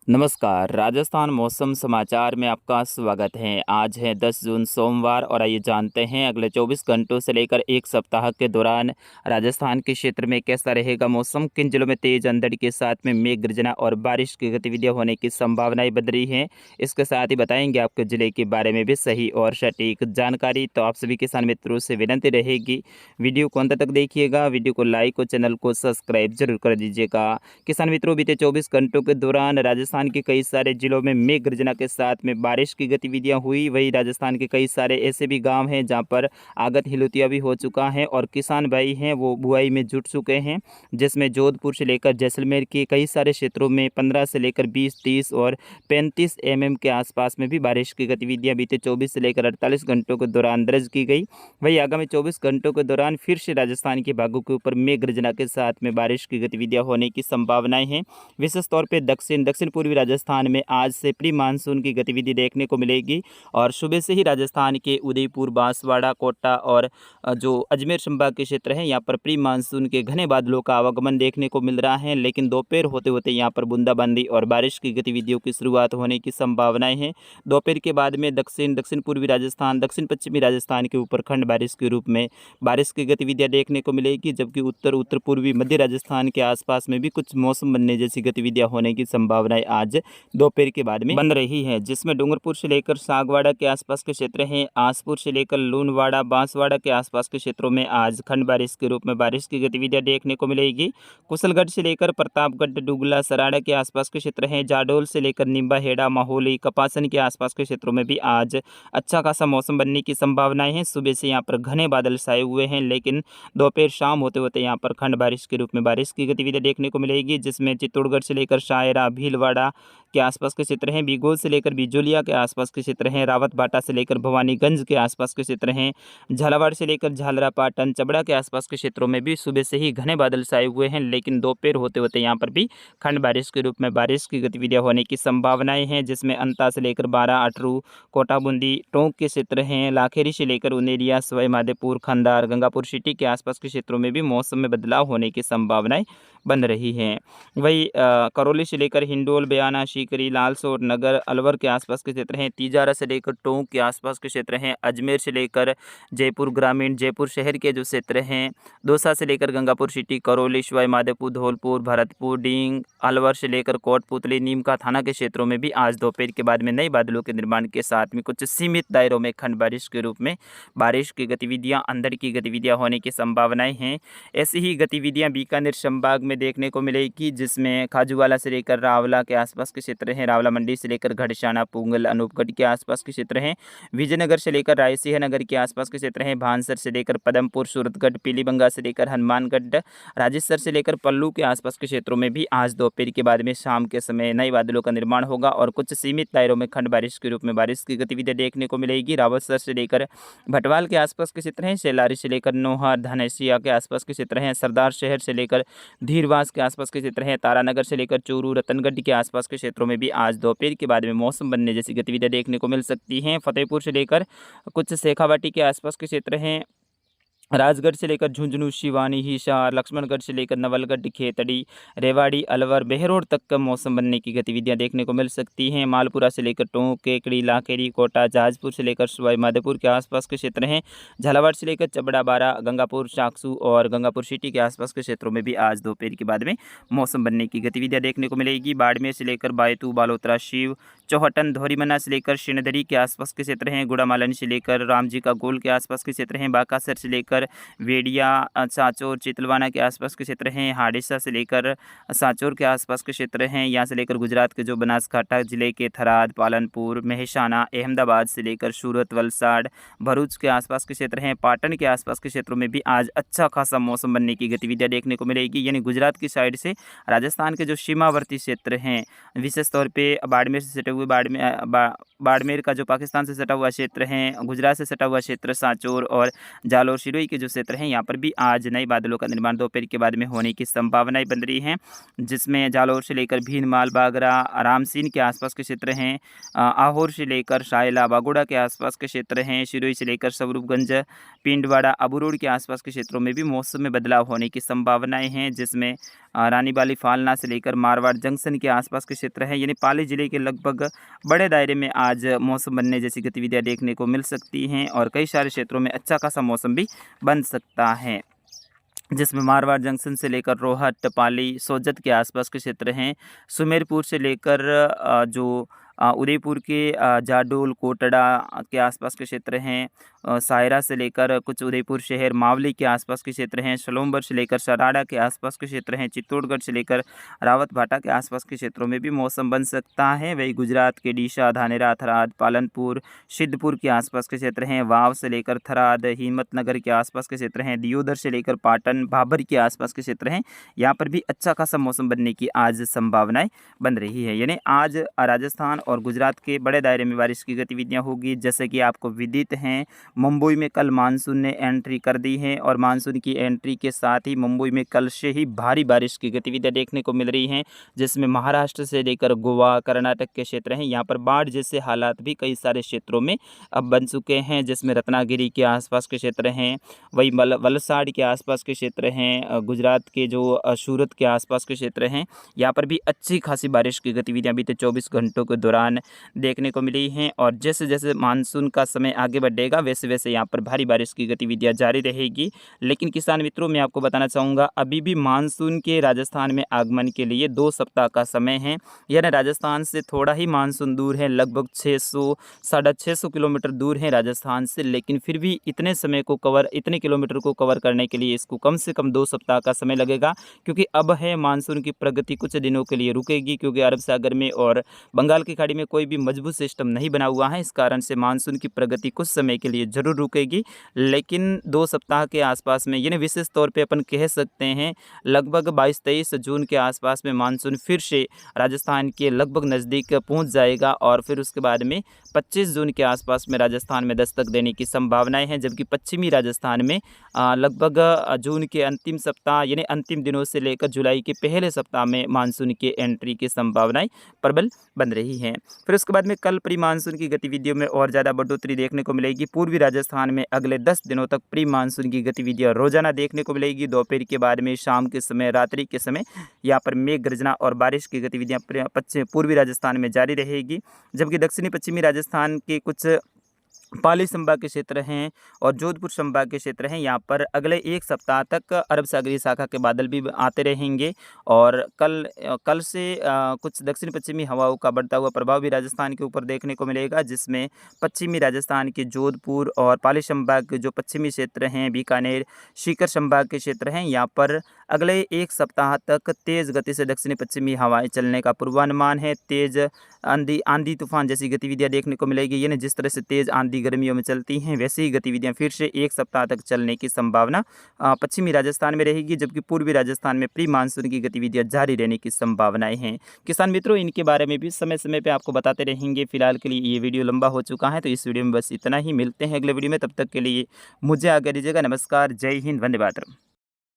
नमस्कार, राजस्थान मौसम समाचार में आपका स्वागत है। आज है 10 जून सोमवार और आइए जानते हैं अगले 24 घंटों से लेकर एक सप्ताह के दौरान राजस्थान के क्षेत्र में कैसा रहेगा मौसम, किन जिलों में तेज अंधड़ के साथ में मेघ गर्जना और बारिश की गतिविधियां होने की संभावनाएं बन रही हैं। इसके साथ ही बताएंगे आपके जिले के बारे में भी सही और सटीक जानकारी। तो आप सभी किसान मित्रों से विनती रहेगी, वीडियो को अंत तक देखिएगा, वीडियो को लाइक और चैनल को सब्सक्राइब जरूर कर दीजिएगा। किसान मित्रों, बीते 24 घंटों के दौरान राजस्थान के कई सारे जिलों में मेघ गर्जना के साथ में बारिश की गतिविधियां हुई। वही राजस्थान के कई सारे ऐसे भी गांव हैं जहां पर आगत हिलोतिया भी हो चुका है और किसान भाई हैं वो बुआई में जुट चुके हैं, जिसमें जोधपुर से लेकर जैसलमेर के कई सारे क्षेत्रों में 15 से लेकर 20, 30 और 35 एमएम के आसपास में भी बारिश की गतिविधियां बीते 24 से लेकर 48 घंटों के दौरान दर्ज की गई। वही आगामी 24 घंटों के दौरान फिर से राजस्थान के भागों के ऊपर मेघ गर्जना के साथ में बारिश की गतिविधियां होने की संभावनाएं हैं। विशेष तौर पे दक्षिण पूर्वी राजस्थान में आज से प्री मानसून की गतिविधि देखने को मिलेगी और सुबह से ही राजस्थान के उदयपुर, बांसवाड़ा, कोटा और जो अजमेर संभाग के क्षेत्र हैं यहाँ पर प्री मानसून के घने बादलों का आवागमन देखने को मिल रहा है। लेकिन दोपहर होते होते यहाँ पर बूंदाबांदी और बारिश की गतिविधियों की शुरुआत होने की संभावनाएं हैं। दोपहर के बाद में दक्षिण पूर्वी राजस्थान, दक्षिण पश्चिमी राजस्थान के ऊपर खंड बारिश के रूप में बारिश की गतिविधियां देखने को मिलेगी, जबकि उत्तर पूर्वी मध्य राजस्थान के आसपास में भी कुछ मौसम बनने जैसी गतिविधियां होने की संभावनाएं आज दोपहर के बाद में बन रही है, जिसमें डूंगरपुर से लेकर सागवाड़ा के आसपास के क्षेत्र हैं, आसपुर से लेकर लूणवाड़ा, बांसवाड़ा के आसपास के क्षेत्रों में आज खंड बारिश के रूप में बारिश की गतिविधियां देखने को मिलेगी। कुशलगढ़ से लेकर प्रतापगढ़, डुगला, सराड़ा के आसपास के क्षेत्र हैं, जाडोल से लेकर निम्बा, हेड़ा, माहौली, कपासन के आसपास के क्षेत्रों में भी आज अच्छा खासा मौसम बनने की संभावनाएं हैं। सुबह से यहाँ पर घने बादल छाए हुए हैं, लेकिन दोपहर शाम होते होते यहाँ पर खंड बारिश के रूप में बारिश की गतिविधियां देखने को मिलेगी, जिसमें चित्तौड़गढ़ से लेकर शायरा, भीलवाड़ा के आसपास के क्षेत्र हैं, बीगोल से लेकर बिजोलिया के आसपास के क्षेत्र हैं, रावत बाटा से लेकर भवानीगंज के आसपास के क्षेत्र हैं, झालावाड़ से लेकर झालरा, पाटन, चबड़ा के आसपास के क्षेत्रों में भी सुबह से ही घने बादल छाए हुए हैं, लेकिन दोपहर होते होते यहाँ पर भी खंड बारिश के रूप में बारिश की गतिविधियां होने की संभावनाएं हैं, जिसमें अंता से लेकर 12, अटरू, कोटा, बूंदी, टोंक के क्षेत्र हैं, लाखेरी से लेकर उनेरिया, सवाई माधोपुर, खंडार, गंगापुर सिटी के आसपास के क्षेत्रों में भी मौसम में बदलाव होने की संभावनाएं बन रही हैं। वही करौली से लेकर हिंडोल, बयाना, सीकरी, लालसोट, नगर, अलवर के आसपास के क्षेत्र हैं, तिजारा से लेकर टोंक के आसपास के क्षेत्र हैं, अजमेर से लेकर जयपुर ग्रामीण, जयपुर शहर के जो क्षेत्र हैं, दौसा से लेकर गंगापुर सिटी, करौली, सवाई माधोपुर, धौलपुर, भरतपुर, डींग, अलवर से लेकर कोटपुतली, नीमका थाना के क्षेत्रों में भी आज दोपहर के बाद में नए बादलों के निर्माण के साथ में कुछ सीमित दायरों में खंड बारिश के रूप में बारिश की गतिविधियां, अंधड़ की गतिविधियां होने की संभावनाएं हैं। ऐसी ही गतिविधियां बीकानेर संभाग में देखने को मिलेगी, जिसमें खाजूवाला से लेकर रावला के आसपास के क्षेत्र हैं, रावला मंडी से लेकर घड़साना, पुंगल, अनूपगढ़ के आसपास के क्षेत्र हैं, विजयनगर से लेकर रायसिंह नगर के आसपास के क्षेत्र हैं, भानसर से लेकर पदमपुर, सूरतगढ़, पीलीबंगा से लेकर हनुमानगढ़, राजेसर से लेकर पल्लू के आसपास के क्षेत्रों में भी आज दोपहर के बाद में शाम के समय नए बादलों का निर्माण होगा और कुछ सीमित दायरों में खंड बारिश के रूप में बारिश की गतिविधियां देखने को मिलेगी। रावतसर से लेकर भटवाल के आसपास के क्षेत्र हैं, शेलारी से लेकर नोहर, धनेसिया के आसपास के क्षेत्र हैं, सरदार शहर से लेकर धीरवास के आसपास के क्षेत्र हैं, तारानगर से लेकर चूरू, रतनगढ़ के आसपास के क्षेत्रों में भी आज दोपहर के बाद में मौसम बनने जैसी गतिविधियां देखने को मिल सकती हैं। फतेहपुर से लेकर कुछ शेखावाटी के आसपास के क्षेत्र हैं, राजगढ़ से लेकर झुंझुनू, शिवानी, हिसार, लक्ष्मणगढ़ से लेकर नवलगढ़, खेतड़ी, रेवाड़ी, अलवर, बहरोड तक का मौसम बनने की गतिविधियां देखने को मिल सकती हैं। मालपुरा से लेकर टोंक, केकड़ी, लाखेरी, कोटा, जहाजपुर से लेकर सवाई माधोपुर के आसपास के क्षेत्र हैं, झालावाड़ से लेकर चबड़ा, बारा, गंगापुर, साकसू और गंगापुर सिटी के आसपास के क्षेत्रों में भी आज दोपहर के बाद में मौसम बनने की गतिविधियां देखने को मिलेगी। बाड़मेर से लेकर बायतू, बालोतरा, शिव, चौहटन, धौरीमन्ना से लेकर शिनदरी के आसपास के क्षेत्र हैं, गुड़ामालन से लेकर रामजी का गोल के आसपास के क्षेत्र हैं, बाकासर से लेकर वेडिया, सांचौर, चितलवाना के आसपास के क्षेत्र हैं, हाडिसा से लेकर सांचौर के आसपास के क्षेत्र हैं, यहाँ से लेकर गुजरात के जो बनासकांठा जिले के थराद, पालनपुर, मेहसाना, अहमदाबाद से लेकर सूरत, वलसाड़, भरूच के आसपास के क्षेत्र हैं, पाटन के आसपास के क्षेत्रों में भी आज अच्छा खासा मौसम बनने की गतिविधियां देखने को मिलेगी। यानी गुजरात की साइड से राजस्थान के जो सीमावर्ती क्षेत्र हैं, विशेष तौर पर बाड़मेर से सटे हुए बाड़मेर का जो पाकिस्तान से सटा हुआ क्षेत्र है, गुजरात से सटा हुआ क्षेत्र सांचौर और जालौर सिरोही के जो क्षेत्र हैं यहाँ पर भी आज नए बादलों का निर्माण दोपहर के बाद में होने की संभावनाएं बन रही हैं, जिसमें जालौर से लेकर भीनमाल, बागरा, रामसीन के आसपास के क्षेत्र हैं, आहोर से लेकर शायला, बागोड़ा के आसपास के क्षेत्र हैं, सिरोही से लेकर स्वरूपगंज, पिंडवाड़ा, अबू रोड के आसपास के क्षेत्रों में भी मौसम में बदलाव होने की संभावनाएं हैं, जिसमें रानीबाली, फालना से लेकर मारवाड़ जंक्शन के आसपास के क्षेत्र हैं, यानी पाली जिले के लगभग बड़े दायरे में आज मौसम बनने जैसी गतिविधियां देखने को मिल सकती हैं और कई सारे क्षेत्रों में अच्छा खासा मौसम भी बन सकता है, जिसमें मारवाड़ जंक्शन से लेकर रोहट, पाली, सोजत के आसपास के क्षेत्र हैं, सुमेरपुर से लेकर जो उदयपुर के जाडोल, कोटड़ा के आसपास के क्षेत्र हैं, सायरा से लेकर कुछ उदयपुर शहर, मावली के आसपास के क्षेत्र हैं, सलोम्बर से लेकर सराड़ा के आसपास के क्षेत्र हैं, चित्तौड़गढ़ से लेकर रावत भाटा के आसपास के क्षेत्रों में भी मौसम बन सकता है। वही गुजरात के डीसा, धानेरा, थराद, पालनपुर, सिद्धपुर के आसपास के क्षेत्र हैं, वाव से लेकर थराद, हिम्मतनगर के आसपास के क्षेत्र हैं, दियोदर से लेकर पाटन, भाबर के आसपास के क्षेत्र हैं, यहाँ पर भी अच्छा खासा मौसम बनने की आज संभावनाएं बन रही है। यानी आज राजस्थान और गुजरात के बड़े दायरे में बारिश की गतिविधियां होगी। जैसे कि आपको विदित हैं, मुंबई में कल मानसून ने एंट्री कर दी है और मानसून की एंट्री के साथ ही मुंबई में कल से ही भारी बारिश की गतिविधियां देखने को मिल रही हैं, जिसमें महाराष्ट्र से लेकर गोवा, कर्नाटक के क्षेत्र हैं, यहाँ पर बाढ़ जैसे हालात भी कई सारे क्षेत्रों में अब बन चुके हैं, जिसमें रत्नागिरी के आसपास के क्षेत्र हैं, वही वलसाड़ के आसपास के क्षेत्र हैं, गुजरात के जो सूरत के आसपास के क्षेत्र हैं, यहाँ पर भी अच्छी खासी बारिश की गतिविधियां बीते 24 घंटों के दौरान देखने को मिली हैं और जैसे जैसे मानसून का समय आगे बढ़ेगा वैसे वैसे यहाँ पर भारी बारिश की गतिविधियां जारी रहेगी। लेकिन किसान मित्रों, मैं आपको बताना चाहूँगा, अभी भी मानसून के राजस्थान में आगमन के लिए 2 सप्ताह का समय है, यानी राजस्थान से थोड़ा ही मानसून दूर है, लगभग 600-650 किलोमीटर दूर है राजस्थान से, लेकिन फिर भी इतने किलोमीटर को कवर करने के लिए इसको कम से कम 2 सप्ताह का समय लगेगा, क्योंकि अब है मानसून की प्रगति कुछ दिनों के लिए रुकेगी, क्योंकि अरब सागर में और बंगाल की खाड़ी में कोई भी मजबूत सिस्टम नहीं बना हुआ है। इस कारण से मानसून की प्रगति कुछ समय के लिए जरूर रुकेगी, लेकिन 2 सप्ताह के आसपास में, यानी विशेष तौर पे अपन कह सकते हैं लगभग 22-23 जून के आसपास में मानसून फिर से राजस्थान के लगभग नज़दीक पहुंच जाएगा और फिर उसके बाद में 25 जून के आसपास में राजस्थान में दस्तक देने की संभावनाएं हैं, जबकि पश्चिमी राजस्थान में लगभग जून के अंतिम सप्ताह यानी अंतिम दिनों से लेकर जुलाई के पहले सप्ताह में मानसून की एंट्री की संभावनाएं प्रबल बन रही हैं। फिर उसके बाद में कल प्री मानसून की गतिविधियों में और ज़्यादा बढ़ोतरी देखने को मिलेगी। पूर्वी राजस्थान में अगले 10 दिनों तक प्री मानसून की गतिविधियां रोजाना देखने को मिलेगी। दोपहर के बाद में, शाम के समय, रात्रि के समय यहाँ पर मेघ गर्जना और बारिश की गतिविधियां पूर्वी राजस्थान में जारी रहेगी, जबकि दक्षिणी पश्चिमी राजस्थान के कुछ पाली संभाग के क्षेत्र हैं और जोधपुर संभाग के क्षेत्र हैं, यहाँ पर अगले 1 सप्ताह तक अरब सागरीय शाखा के बादल भी आते रहेंगे और कल से कुछ दक्षिण पश्चिमी हवाओं का बढ़ता हुआ प्रभाव भी राजस्थान के ऊपर देखने को मिलेगा, जिसमें पश्चिमी राजस्थान के जोधपुर और पाली संभाग के जो पश्चिमी क्षेत्र हैं, बीकानेर, सीकर संभाग के क्षेत्र हैं, यहाँ पर अगले 1 सप्ताह तक तेज़ गति से दक्षिणी पश्चिमी हवाएं चलने का पूर्वानुमान है। तेज़ आंधी तूफान जैसी गतिविधियां देखने को मिलेगी, यानी जिस तरह से तेज़ आंधी गर्मियों में चलती हैं वैसे ही गतिविधियां फिर से 1 सप्ताह तक चलने की संभावना पश्चिमी राजस्थान में रहेगी, जबकि पूर्वी राजस्थान में प्री मानसून की गतिविधियां जारी रहने की संभावनाएं हैं। किसान मित्रों, इनके बारे में भी समय समय पर आपको बताते रहेंगे। फिलहाल के लिए ये वीडियो लंबा हो चुका है, तो इस वीडियो में बस इतना ही। मिलते हैं अगले वीडियो में, तब तक के लिए मुझे आगे दीजिएगा। नमस्कार, जय हिंद, वंदे मातरम।